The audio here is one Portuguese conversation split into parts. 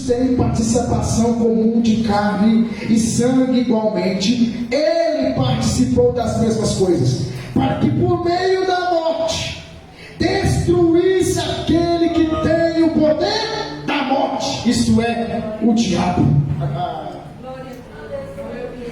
têm participação comum de carne e sangue igualmente, ele participou das mesmas coisas, para que por meio da morte destruísse aquele que tem o poder da morte, isto é, o diabo.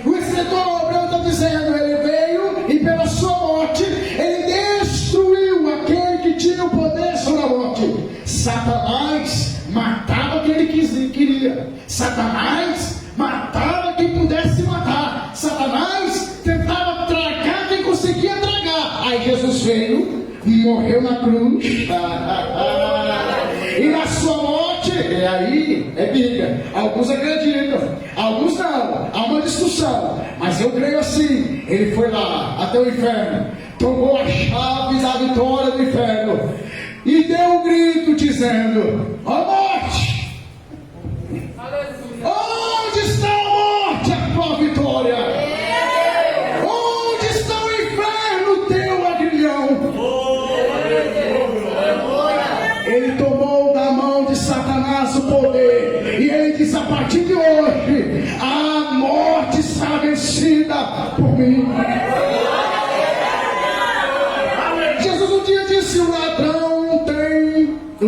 O escritor Hebreu está dizendo, ele veio e pela sua morte ele destruiu aquele que tinha o poder sobre a morte. Satanás matava quem ele queria. Satanás matava quem pudesse matar. Satanás tentava tragar quem conseguia tragar. Aí Jesus veio, morreu na cruz e na sua morte, e aí é briga. Alguns acreditam, alguns não, há uma discussão, mas eu creio assim. Ele foi lá até o inferno, tomou a chave da vitória do inferno e deu um grito dizendo: ó morte, onde está a morte, a tua vitória? Onde está o inferno, teu aguilhão? Ele tomou da mão de Satanás o poder e ele diz: a partir de hoje a morte está vencida por mim. Jesus um dia disse: o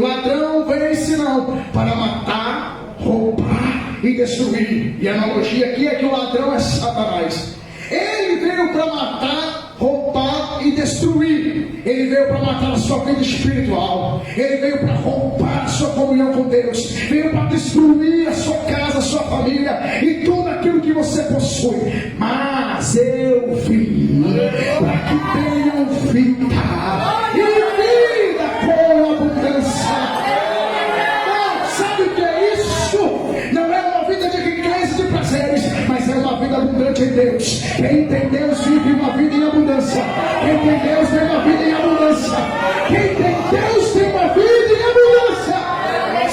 ladrão vence não para matar, roubar e destruir. E a analogia aqui é que o ladrão é Satanás. Ele veio para matar, roubar e destruir. Ele veio para matar a sua vida espiritual. Ele veio para roubar a sua comunhão com Deus. Veio para destruir a sua casa, a sua família e tudo aquilo que você possui. Mas eu vim para que tenham vida e vida com abundância. Não, sabe o que é isso? Não é uma vida de riqueza e de prazeres, mas é uma vida abundante em Deus. Quem tem Deus vive uma vida em abundância. Quem tem Deus tem uma vida em abundância. Quem tem Deus tem uma vida em abundância.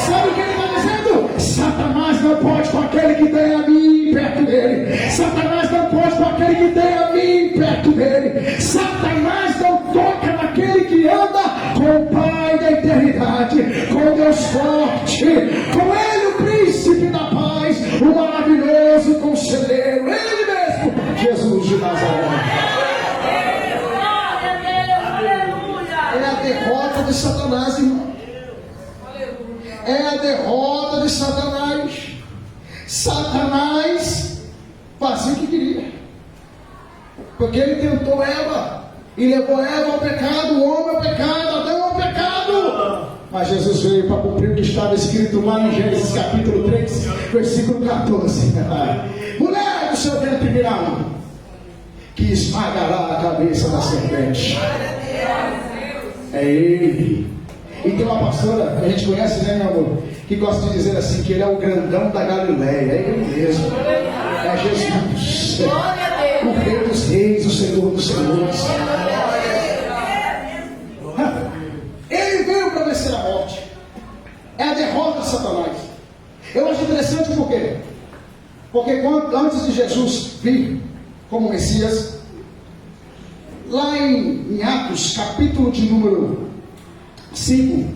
Sabe o que ele está dizendo? Satanás não pode com aquele que tem a mim perto dele. Satanás não pode com aquele que tem a mim perto dele. Satanás não toca naquele que anda com o Pai da eternidade, com Deus forte, com ele o príncipe da paz, o maravilhoso conselheiro, ele mesmo, Jesus de Nazaré. É a derrota de Satanás, irmão. É a derrota de Satanás. Satanás fazia o que queria, porque ele tentou Eva e levou Eva ao pecado, o homem ao pecado, Adão ao pecado. Mas Jesus veio para cumprir o que estava escrito lá em Gênesis capítulo 3, versículo 14. Mulher do seu ventre virá um que esmagará a cabeça da serpente. É ele. E tem uma pastora que a gente conhece, né, meu amor, que gosta de dizer assim, que ele é o grandão da Galileia. É ele mesmo. É Jesus, o Rei dos Reis, o Senhor dos Senhores. Ele veio para vencer a morte. É a derrota de Satanás. Eu acho interessante por quê? Porque antes de Jesus vir como Messias, lá em Atos, capítulo de número 5,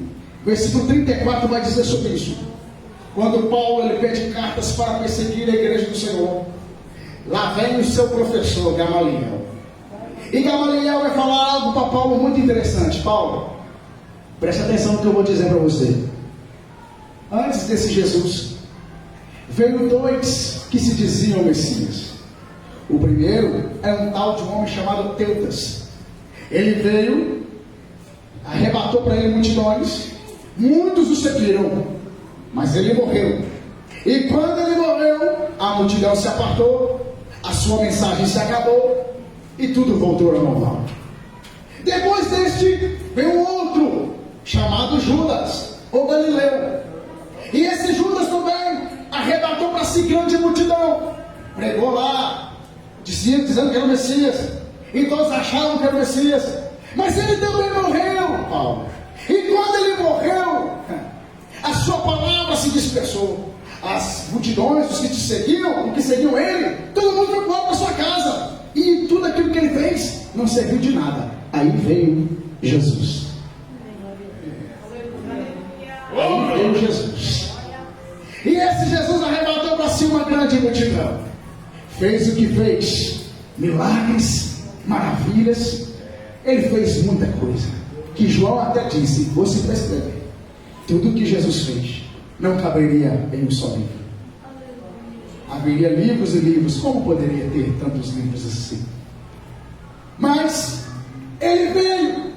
versículo 34, vai dizer sobre isso. Quando Paulo ele pede cartas para perseguir a igreja do Senhor, lá vem o seu professor Gamaliel. E Gamaliel vai falar algo para Paulo muito interessante. Paulo, preste atenção no que eu vou dizer para você. Antes desse Jesus, veio dois que se diziam Messias. O primeiro é um tal de um homem chamado Teudas. Ele veio, arrebatou para ele multidões, muitos o seguiram, mas ele morreu. E quando ele morreu, a multidão se apartou, a sua mensagem se acabou e tudo voltou ao normal. Depois deste, veio um outro chamado Judas, ou Galileu. E esse Judas também arrebatou para si grande multidão, pregou lá, dizendo que era o Messias, e todos achavam que era o Messias, mas ele também morreu, Paulo. E quando ele morreu, a sua palavra se dispersou. As multidões, os que te seguiam, os que seguiam ele, todo mundo foi embora para sua casa, e tudo aquilo que ele fez não serviu de nada. Aí veio Jesus. Aí veio Jesus. E esse Jesus arrebatou para si uma grande multidão. Fez o que fez, milagres, maravilhas. Ele fez muita coisa, que João até disse, você para escrever, tudo que Jesus fez não caberia em um só livro. Haveria livros e livros, como poderia ter tantos livros assim? Mas ele veio,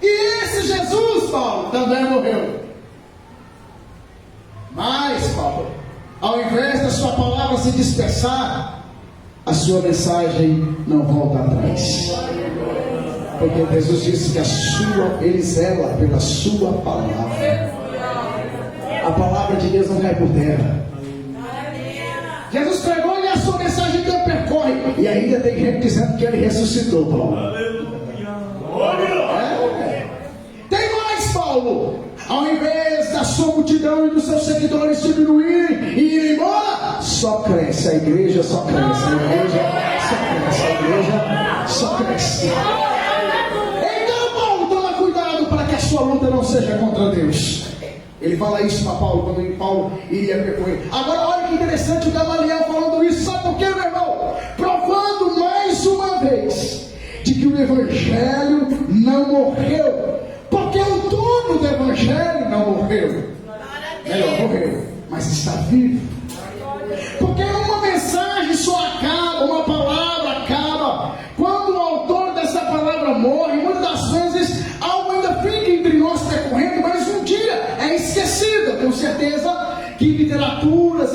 e esse Jesus, Paulo, também morreu. Mas, Paulo, ao invés da sua palavra se dispersar, a sua mensagem não volta atrás. Porque Jesus disse que ele zela pela sua palavra. A palavra de Deus não cai por terra. Jesus pregou e a sua mensagem não percorre. E ainda tem gente dizendo que ele ressuscitou, Paulo. Tem mais, Paulo. Ao invés da sua multidão e dos seus seguidores diminuírem e ir embora, só cresce. A igreja só cresce. A igreja só cresce. A igreja só cresce. Então, Paulo, toma cuidado para que a sua luta não seja contra Deus. Ele fala isso para Paulo quando Paulo iria percorrer. Agora, olha que interessante o Gamaliel falando isso. Sabe por quê, meu irmão? Provando mais uma vez de que o Evangelho não morreu. Porque o dono do Evangelho não morreu. Melhor, morreu, mas está vivo. Porque uma mensagem só acaba, uma palavra acaba quando o autor dessa palavra morre. Muitas das vezes algo ainda fica entre nós percorrendo, mas um dia é esquecido. Eu tenho certeza que literaturas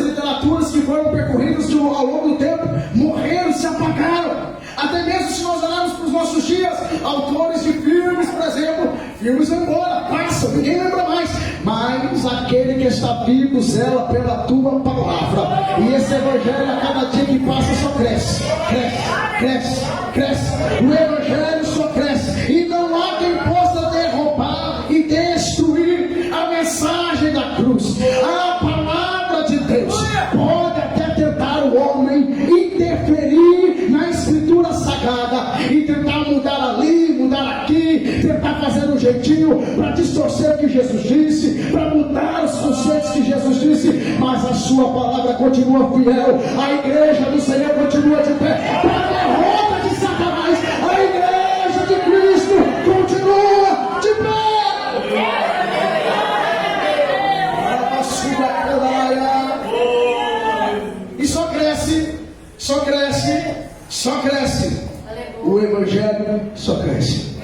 que foram percorridas ao longo do tempo morreram, se apagaram. Até mesmo se nós olharmos para os nossos dias, autores de filmes, por exemplo, filmes vão embora, passam, ninguém lembra mais. Mas aquele que está vivo zela pela tua palavra. E esse Evangelho, a cada dia que passa, só cresce, cresce, cresce, cresce. O Evangelho só cresce. E não há quem possa derrubar e destruir a mensagem da cruz. A palavra de Deus pode até tentar o homem interferir na Escritura Sagrada e tentar mudar ali, mudar aqui, tentar fazer um jeitinho para distorcer o que Jesus disse, para mudar os conceitos que Jesus disse, mas a sua palavra continua fiel, a igreja do Senhor continua de pé, para a derrota de Satanás, a igreja de Cristo continua de pé. E só cresce, só cresce, só cresce. O Evangelho só cresce.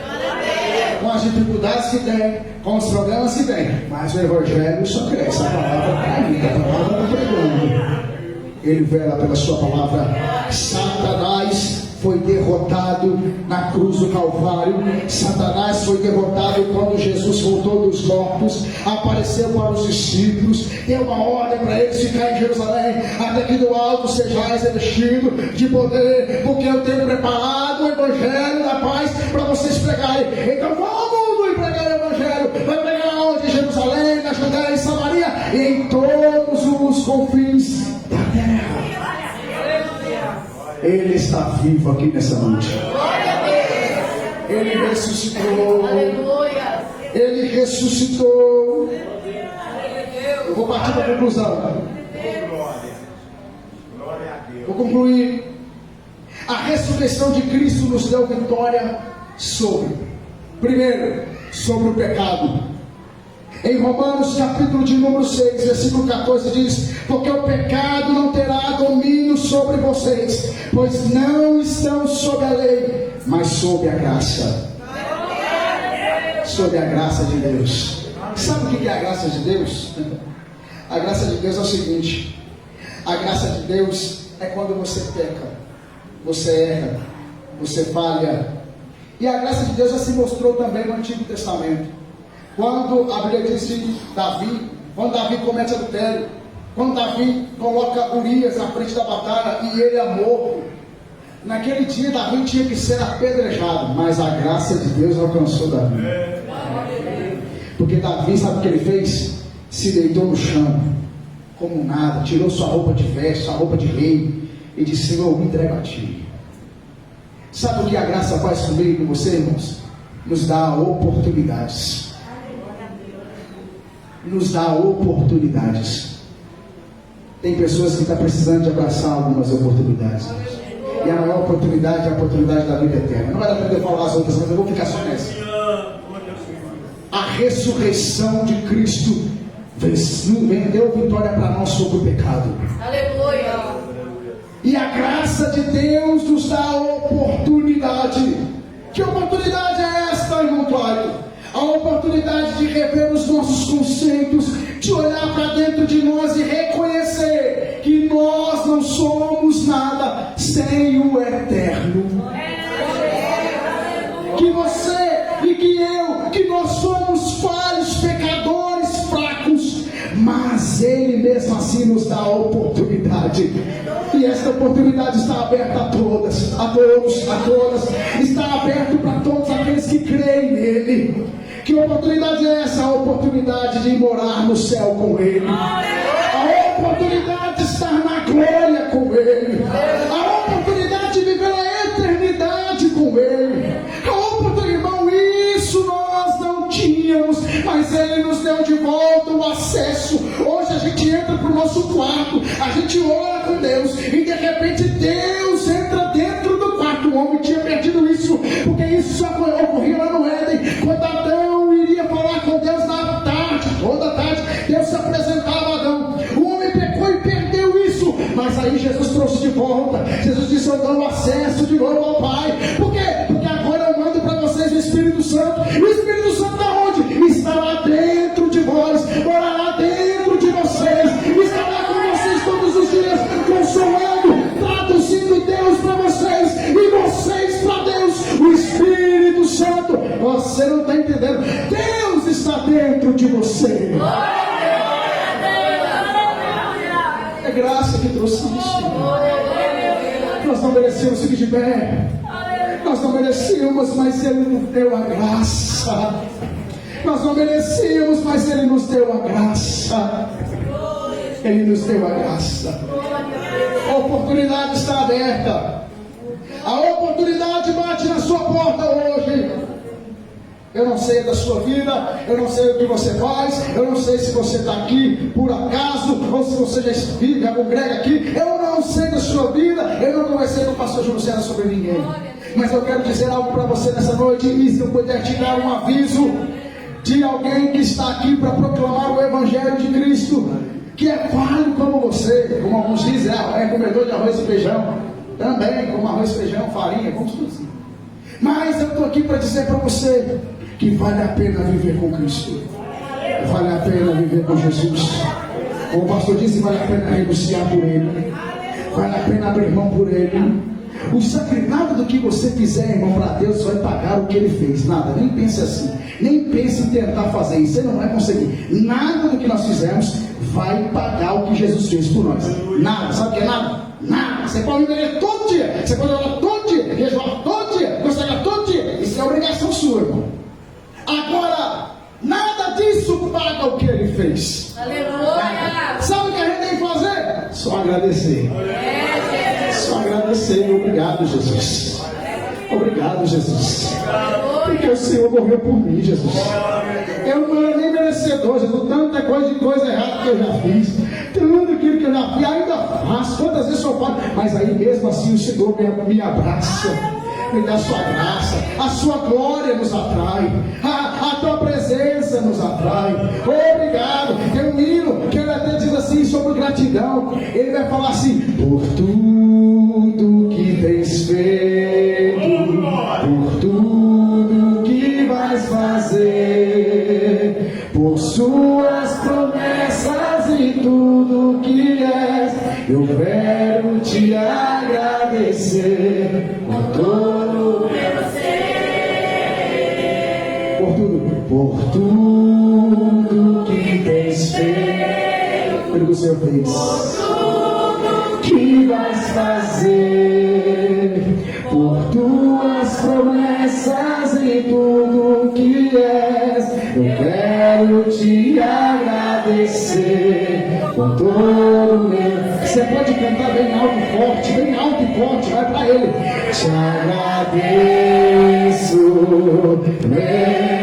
Com as dificuldades que tem, com os problemas que tem, mas o Evangelho só cresce. A palavra está aí, a palavra está pregando. Ele vela pela sua palavra. Satanás foi derrotado na cruz do Calvário. Satanás foi derrotado quando Jesus voltou dos mortos, apareceu para os discípulos, deu uma ordem para eles ficar em Jerusalém, até que do alto sejais revestido de poder, porque eu tenho preparado o Evangelho da paz para vocês pregarem. Então vão ao mundo e pregar o Evangelho. Vai pregar onde? Em Jerusalém, na Judéia, em Samaria e em todos os confins da terra. Ele está vivo aqui nessa noite. Ele ressuscitou. Ele ressuscitou. Eu vou partir para a conclusão. Vou concluir. A ressurreição de Cristo nos deu vitória sobre, primeiro, sobre o pecado. Em Romanos capítulo de número 6, versículo 14 diz: porque o pecado não terá domínio sobre vocês, pois não estão sob a lei, mas sob a graça. Sob a graça de Deus. Sabe o que é a graça de Deus? A graça de Deus é o seguinte: a graça de Deus é quando você peca, você erra, você falha. E a graça de Deus já se mostrou também no Antigo Testamento. Quando a Bíblia diz que quando Davi comete adultério, quando Davi coloca Urias na frente da batalha e ele é morto, naquele dia Davi tinha que ser apedrejado, mas a graça de Deus alcançou Davi. Porque Davi, sabe o que ele fez? Se deitou no chão, como nada, tirou sua roupa de veste, sua roupa de rei, e disse: Senhor, me entrego a ti. Sabe o que a graça faz comigo e com você, irmãos? Nos dá oportunidades. Nos dá oportunidades. Tem pessoas que estão precisando de abraçar algumas oportunidades. E a maior oportunidade é a oportunidade da vida eterna. Não vai dar para eu falar as outras, mas eu vou ficar só nessa. A ressurreição de Cristo deu vitória para nós sobre o pecado. Aleluia. E a graça de Deus nos dá a oportunidade. Que oportunidade é esta, irmão Cláudio? A oportunidade de rever os nossos conceitos, de olhar para dentro de nós e reconhecer que nós não somos nada sem o eterno. Que você e que eu, que nós somos falhos, pecadores, fracos, mas Ele mesmo assim nos dá a oportunidade. E esta oportunidade está aberta a todas, a todos, a todas. Está aberto para todos aqueles que creem nele. Que oportunidade é essa? A oportunidade de morar no céu com Ele. A oportunidade de estar na glória com Ele. A oportunidade de viver a eternidade com Ele. A oportunidade, irmão, isso nós não tínhamos, mas Ele nos deu de volta o acesso. Hoje a gente entra para o nosso quarto, a gente ora com Deus, e de repente Deus entra dentro do quarto. O homem tinha perdido isso, porque isso só ocorria lá no Éden, quando Adão iria falar com Deus na tarde, toda tarde, Deus se apresentava a Adão. O homem pecou e perdeu isso, mas aí Jesus trouxe de volta. Jesus disse: eu dou acesso de novo ao Pai. Por quê? Porque agora eu mando para vocês o Espírito Santo. E o Espírito Santo está onde? Está lá dentro de vós, morará dentro de vocês, estará com vocês todos os dias, consolando, traduzindo Deus para vocês e vocês para Deus. O Espírito Santo, você não está entendendo, Deus está dentro de você. É graça que trouxe isso. Nós não merecemos seguir de pé, nós não merecíamos, mas Ele nos deu a graça. Nós não merecíamos, mas Ele nos deu a graça. Ele nos deu a graça. A oportunidade está aberta. A oportunidade bate na sua porta hoje. Eu não sei da sua vida, eu não sei o que você faz, eu não sei se você está aqui por acaso, ou se você já congrega aqui. Eu não sei da sua vida, eu não conversei com o pastor Júlio César sobre ninguém. Mas eu quero dizer algo para você nessa noite, e se eu puder te dar um aviso de alguém que está aqui para proclamar o Evangelho de Cristo, que é falho como você, como alguns dizem, é comedor de arroz e feijão, também como arroz, feijão, farinha, como tudo assim. Mas eu estou aqui para dizer para você que vale a pena viver com Cristo, vale a pena viver com Jesus. Como o pastor disse, vale a pena negociar por Ele, vale a pena abrir mão por Ele. Nada do que você fizer, irmão, para Deus vai pagar o que Ele fez. Nada, nem pense assim, nem pense em tentar fazer isso, você não vai conseguir. Nada do que nós fizermos vai pagar o que Jesus fez por nós. Nada, sabe o que é nada? Nada. Você pode viver todo dia, você pode orar todo dia, jejuar todo dia, consagrar todo dia. Isso é obrigação sua, irmão. Agora, nada disso paga o que Ele fez. Aleluia. Sabe o que a gente tem que fazer? Só agradecer. Só agradecer. Obrigado, Jesus. Obrigado, Jesus. Porque o Senhor morreu por mim, Jesus. Eu não era nem merecedor, Jesus. Tanta coisa errada que eu já fiz, tudo aquilo que eu já fiz, ainda faço. Quantas vezes eu faço, mas aí mesmo assim o Senhor me abraça, me dá a sua graça, a sua glória nos atrai, a tua presença nos atrai. Obrigado. Tem um hino que ele até diz assim sobre gratidão. Ele vai falar assim: por tudo que tens feito, por tudo que vais fazer, por suas promessas e tudo que és, eu quero te agradecer por todo meu ser. Por tudo que tens feito, pelo que o Senhor fez, que vais fazer, por tuas promessas e tudo que és, eu quero te agradecer com todo o meu. Você pode cantar bem alto e forte, vai para Ele. Te agradeço, meu